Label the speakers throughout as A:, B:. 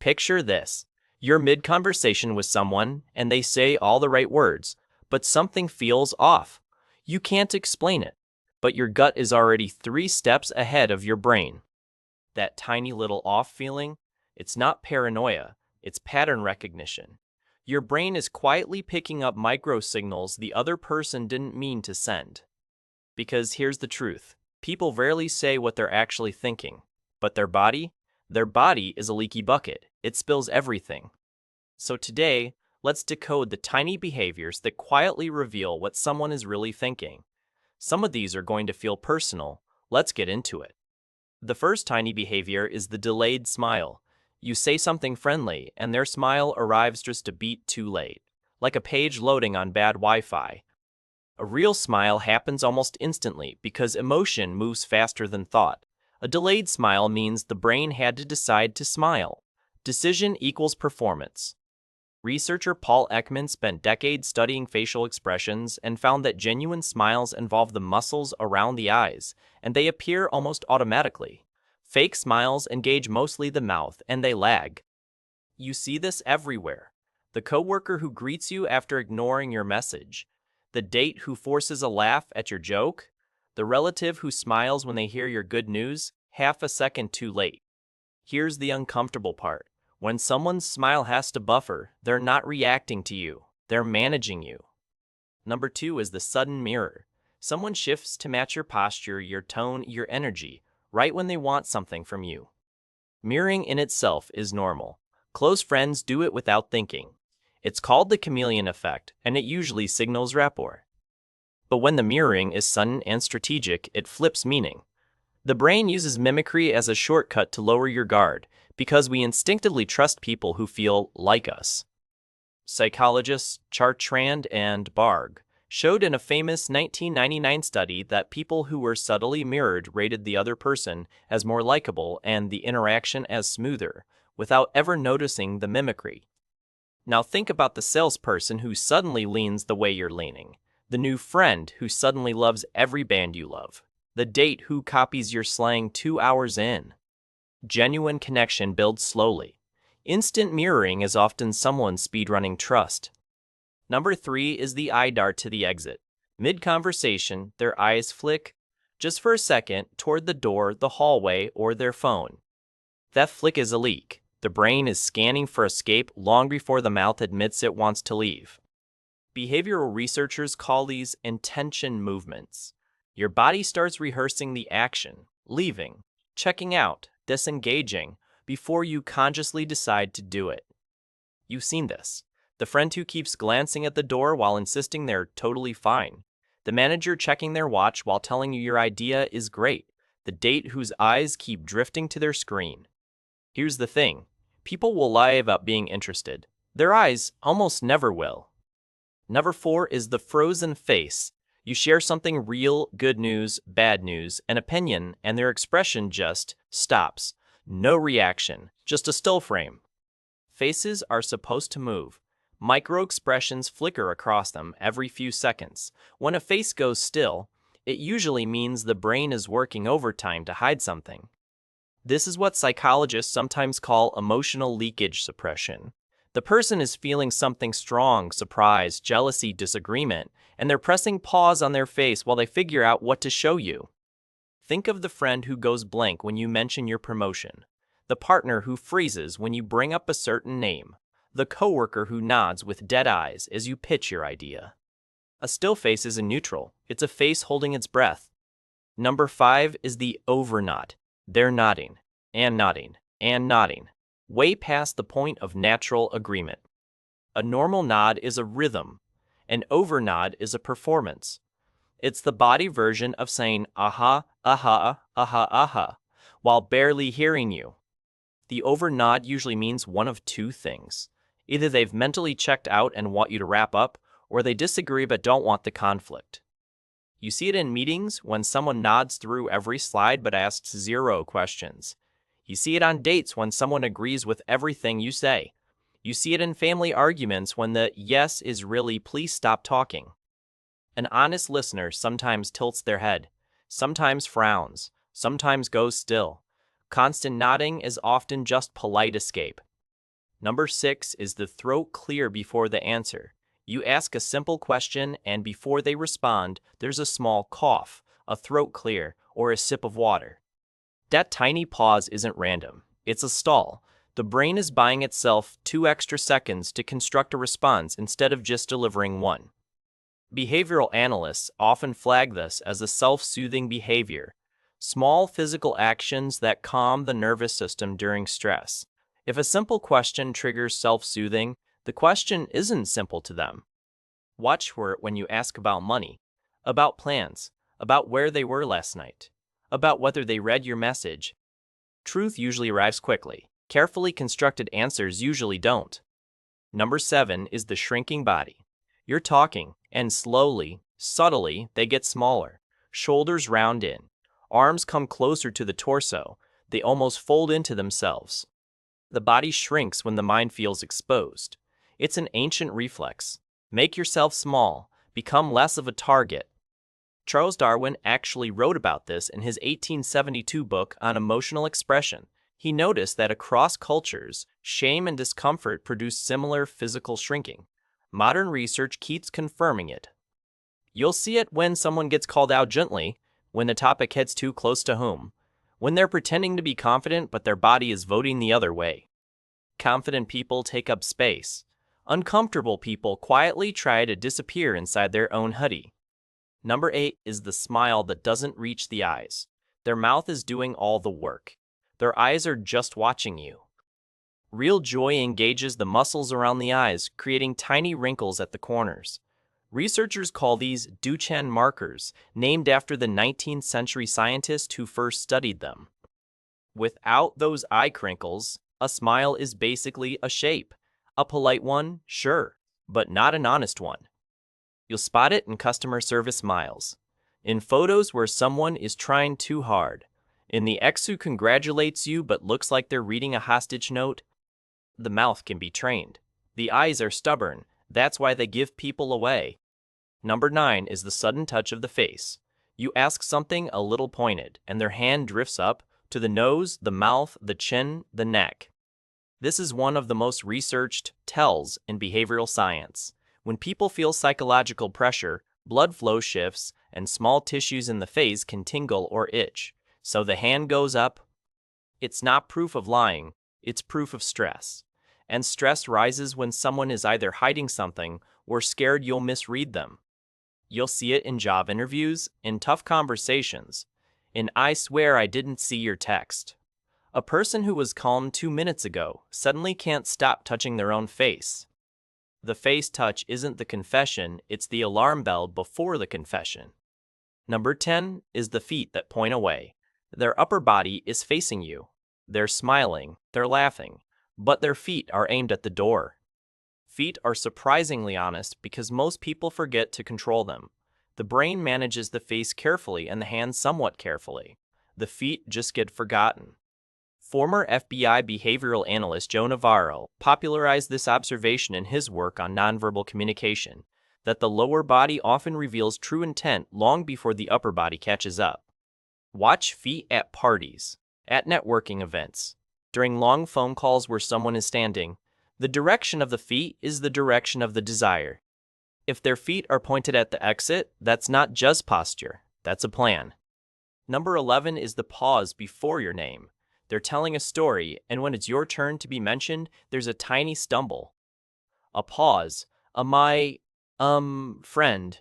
A: Picture this. You're mid-conversation with someone and they say all the right words, but something feels off. You can't explain it, but your gut is already 3 steps ahead of your brain. That tiny little off feeling, it's not paranoia, it's pattern recognition. Your brain is quietly picking up micro signals the other person didn't mean to send. Because here's the truth. People rarely say what they're actually thinking, but their body is a leaky bucket. It spills everything. So today, let's decode the tiny behaviors that quietly reveal what someone is really thinking. Some of these are going to feel personal. Let's get into it. The first tiny behavior is the delayed smile. You say something friendly, and their smile arrives just a beat too late, like a page loading on bad Wi-Fi. A real smile happens almost instantly because emotion moves faster than thought. A delayed smile means the brain had to decide to smile. Decision equals performance. Researcher Paul Ekman spent decades studying facial expressions and found that genuine smiles involve the muscles around the eyes, and they appear almost automatically. Fake smiles engage mostly the mouth, and they lag. You see this everywhere. The coworker who greets you after ignoring your message. The date who forces a laugh at your joke. The relative who smiles when they hear your good news, half a second too late. Here's the uncomfortable part. When someone's smile has to buffer, they're not reacting to you, they're managing you. Number 2 is the sudden mirror. Someone shifts to match your posture, your tone, your energy, right when they want something from you. Mirroring in itself is normal. Close friends do it without thinking. It's called the chameleon effect, and it usually signals rapport. But when the mirroring is sudden and strategic, it flips meaning. The brain uses mimicry as a shortcut to lower your guard, because we instinctively trust people who feel like us. Psychologists Chartrand and Barg showed in a famous 1999 study that people who were subtly mirrored rated the other person as more likable and the interaction as smoother, without ever noticing the mimicry. Now think about the salesperson who suddenly leans the way you're leaning, the new friend who suddenly loves every band you love, the date who copies your slang 2 hours in. Genuine connection builds slowly. Instant mirroring is often someone's speedrunning trust. Number 3 is the eye dart to the exit. Mid-conversation, their eyes flick, just for a second, toward the door, the hallway, or their phone. That flick is a leak. The brain is scanning for escape long before the mouth admits it wants to leave. Behavioral researchers call these intention movements. Your body starts rehearsing the action, leaving, checking out, disengaging, before you consciously decide to do it. You've seen this. The friend who keeps glancing at the door while insisting they're totally fine. The manager checking their watch while telling you your idea is great. The date whose eyes keep drifting to their screen. Here's the thing. People will lie about being interested. Their eyes almost never will. Number 4 is the frozen face. You share something real, good news, bad news, an opinion, and their expression just stops. No reaction, just a still frame. Faces are supposed to move. Micro-expressions flicker across them every few seconds. When a face goes still, it usually means the brain is working overtime to hide something. This is what psychologists sometimes call emotional leakage suppression. The person is feeling something strong, surprise, jealousy, disagreement, and they're pressing pause on their face while they figure out what to show you. Think of the friend who goes blank when you mention your promotion, the partner who freezes when you bring up a certain name, the coworker who nods with dead eyes as you pitch your idea. A still face isn't neutral, it's a face holding its breath. Number 5 is the overnod. They're nodding, and nodding, and nodding, way past the point of natural agreement. A normal nod is a rhythm. An overnod is a performance. It's the body version of saying aha, aha, aha, aha, while barely hearing you. The overnod usually means one of 2 things. Either they've mentally checked out and want you to wrap up, or they disagree but don't want the conflict. You see it in meetings when someone nods through every slide but asks 0 questions. You see it on dates when someone agrees with everything you say. You see it in family arguments when the yes is really please stop talking. An honest listener sometimes tilts their head, sometimes frowns, sometimes goes still. Constant nodding is often just polite escape. Number 6 is the throat clear before the answer. You ask a simple question, and before they respond, there's a small cough, a throat clear, or a sip of water. That tiny pause isn't random. It's a stall. The brain is buying itself 2 extra seconds to construct a response instead of just delivering one. Behavioral analysts often flag this as a self-soothing behavior, small physical actions that calm the nervous system during stress. If a simple question triggers self-soothing, the question isn't simple to them. Watch for it when you ask about money, about plans, about where they were last night, about whether they read your message. Truth usually arrives quickly. Carefully constructed answers usually don't. Number 7 is the shrinking body. You're talking, and slowly, subtly, they get smaller. Shoulders round in. Arms come closer to the torso. They almost fold into themselves. The body shrinks when the mind feels exposed. It's an ancient reflex. Make yourself small. Become less of a target. Charles Darwin actually wrote about this in his 1872 book on emotional expression. He noticed that across cultures, shame and discomfort produce similar physical shrinking. Modern research keeps confirming it. You'll see it when someone gets called out gently, when the topic hits too close to home, when they're pretending to be confident but their body is voting the other way. Confident people take up space. Uncomfortable people quietly try to disappear inside their own hoodie. Number 8 is the smile that doesn't reach the eyes. Their mouth is doing all the work. Their eyes are just watching you. Real joy engages the muscles around the eyes, creating tiny wrinkles at the corners. Researchers call these Duchenne markers, named after the 19th century scientist who first studied them. Without those eye crinkles, a smile is basically a shape. A polite one, sure, but not an honest one. You'll spot it in customer service smiles, in photos where someone is trying too hard, in the ex who congratulates you but looks like they're reading a hostage note. The mouth can be trained. The eyes are stubborn. That's why they give people away. Number 9 is the sudden touch of the face. You ask something a little pointed, and their hand drifts up to the nose, the mouth, the chin, the neck. This is one of the most researched tells in behavioral science. When people feel psychological pressure, blood flow shifts, and small tissues in the face can tingle or itch. So the hand goes up. It's not proof of lying, it's proof of stress. And stress rises when someone is either hiding something or scared you'll misread them. You'll see it in job interviews, in tough conversations, in "I swear I didn't see your text." A person who was calm 2 minutes ago suddenly can't stop touching their own face. The face touch isn't the confession, it's the alarm bell before the confession. Number 10 is the feet that point away. Their upper body is facing you. They're smiling, they're laughing, but their feet are aimed at the door. Feet are surprisingly honest because most people forget to control them. The brain manages the face carefully and the hands somewhat carefully. The feet just get forgotten. Former FBI behavioral analyst Joe Navarro popularized this observation in his work on nonverbal communication, that the lower body often reveals true intent long before the upper body catches up. Watch feet at parties, at networking events, during long phone calls where someone is standing. The direction of the feet is the direction of the desire. If their feet are pointed at the exit, that's not just posture, that's a plan. Number 11 is the pause before your name. They're telling a story, and when it's your turn to be mentioned, there's a tiny stumble. A pause, friend.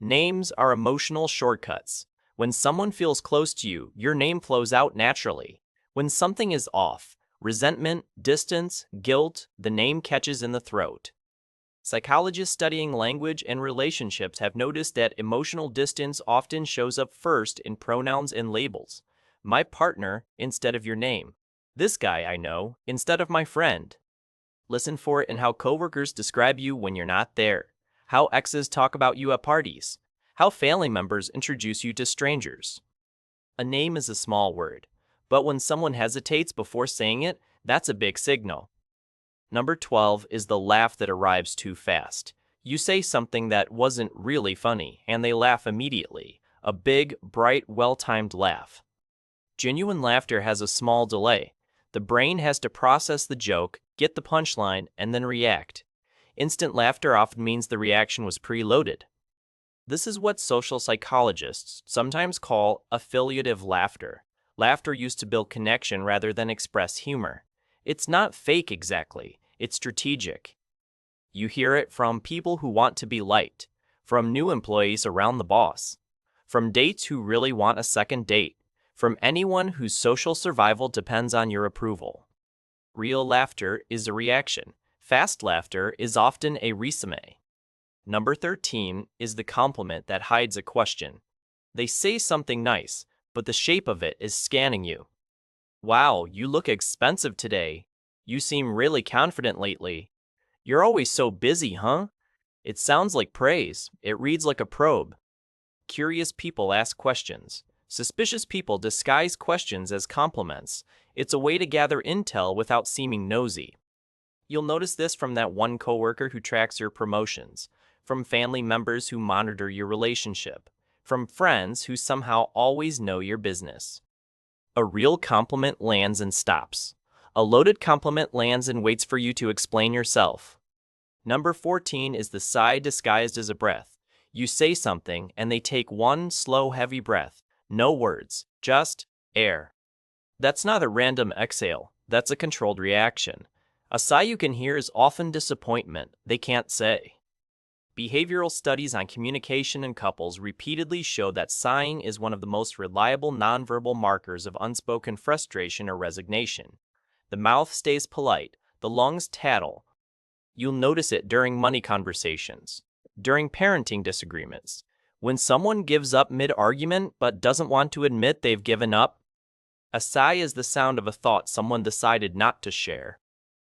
A: Names are emotional shortcuts. When someone feels close to you, your name flows out naturally. When something is off, resentment, distance, guilt, the name catches in the throat. Psychologists studying language and relationships have noticed that emotional distance often shows up first in pronouns and labels. My partner instead of your name. This guy I know instead of my friend. Listen for it in how coworkers describe you when you're not there, how exes talk about you at parties, how family members introduce you to strangers. A name is a small word, but when someone hesitates before saying it, that's a big signal. Number 12 is the laugh that arrives too fast. You say something that wasn't really funny, and they laugh immediately. A big, bright, well-timed laugh. Genuine laughter has a small delay. The brain has to process the joke, get the punchline, and then react. Instant laughter often means the reaction was preloaded. This is what social psychologists sometimes call affiliative laughter. Laughter used to build connection rather than express humor. It's not fake exactly, it's strategic. You hear it from people who want to be liked, from new employees around the boss, from dates who really want a second date, from anyone whose social survival depends on your approval. Real laughter is a reaction. Fast laughter is often a resume. Number 13 is the compliment that hides a question. They say something nice, but the shape of it is scanning you. Wow, you look expensive today. You seem really confident lately. You're always so busy, huh? It sounds like praise. It reads like a probe. Curious people ask questions. Suspicious people disguise questions as compliments. It's a way to gather intel without seeming nosy. You'll notice this from that one coworker who tracks your promotions, from family members who monitor your relationship, from friends who somehow always know your business. A real compliment lands and stops. A loaded compliment lands and waits for you to explain yourself. Number 14 is the sigh disguised as a breath. You say something and they take one slow, heavy breath. No words, just air. That's not a random exhale, that's a controlled reaction. A sigh you can hear is often disappointment they can't say. Behavioral studies on communication in couples repeatedly show that sighing is one of the most reliable nonverbal markers of unspoken frustration or resignation. The mouth stays polite, the lungs tattle. You'll notice it during money conversations, during parenting disagreements, when someone gives up mid-argument but doesn't want to admit they've given up. A sigh is the sound of a thought someone decided not to share.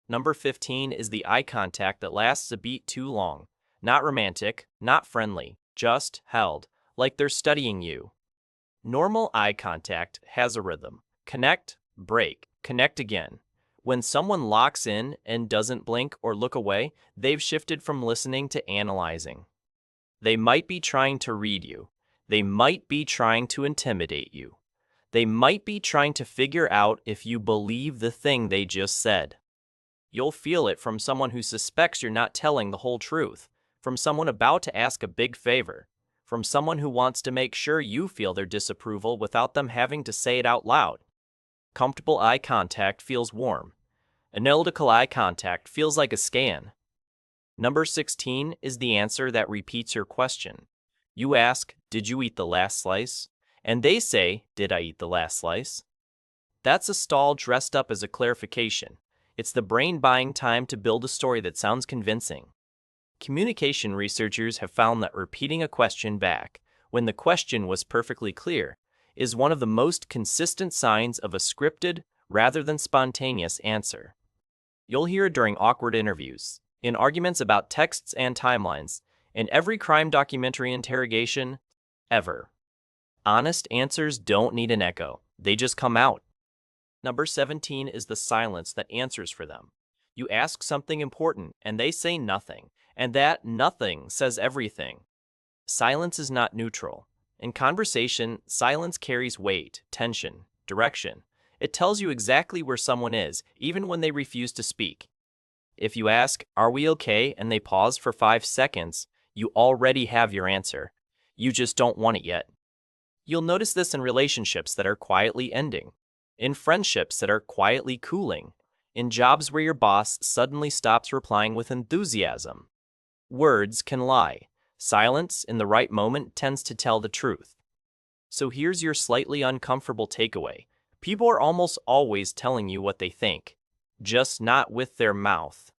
A: Number 15 is the eye contact that lasts a beat too long. Not romantic, not friendly, just held, like they're studying you. Normal eye contact has a rhythm. Connect, break, connect again. When someone locks in and doesn't blink or look away, they've shifted from listening to analyzing. They might be trying to read you. They might be trying to intimidate you. They might be trying to figure out if you believe the thing they just said. You'll feel it from someone who suspects you're not telling the whole truth, from someone about to ask a big favor, from someone who wants to make sure you feel their disapproval without them having to say it out loud. Comfortable eye contact feels warm. Analytical eye contact feels like a scan. Number 16 is the answer that repeats your question. You ask, "Did you eat the last slice?" And they say, "Did I eat the last slice?" That's a stall dressed up as a clarification. It's the brain buying time to build a story that sounds convincing. Communication researchers have found that repeating a question back, when the question was perfectly clear, is one of the most consistent signs of a scripted rather than spontaneous answer. You'll hear it during awkward interviews, in arguments about texts and timelines, in every crime documentary interrogation ever. Honest answers don't need an echo, they just come out. Number 17 is the silence that answers for them. You ask something important and they say nothing, and that nothing says everything. Silence is not neutral. In conversation, silence carries weight, tension, direction. It tells you exactly where someone is, even when they refuse to speak. If you ask, "Are we okay?" and they pause for 5 seconds, you already have your answer. You just don't want it yet. You'll notice this in relationships that are quietly ending, in friendships that are quietly cooling, in jobs where your boss suddenly stops replying with enthusiasm. Words can lie. Silence in the right moment tends to tell the truth. So here's your slightly uncomfortable takeaway. People are almost always telling you what they think, just not with their mouth.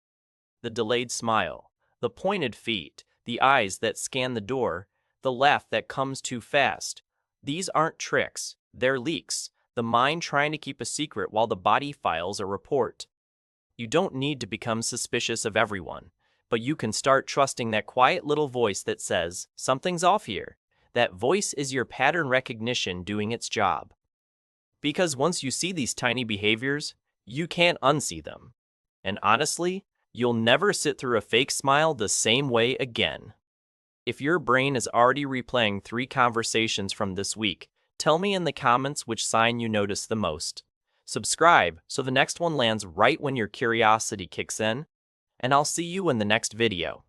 A: The delayed smile, the pointed feet, the eyes that scan the door, the laugh that comes too fast. These aren't tricks, they're leaks, the mind trying to keep a secret while the body files a report. You don't need to become suspicious of everyone, but you can start trusting that quiet little voice that says, "Something's off here." That voice is your pattern recognition doing its job. Because once you see these tiny behaviors, you can't unsee them. And honestly, you'll never sit through a fake smile the same way again. If your brain is already replaying 3 conversations from this week, tell me in the comments which sign you notice the most. Subscribe so the next one lands right when your curiosity kicks in, and I'll see you in the next video.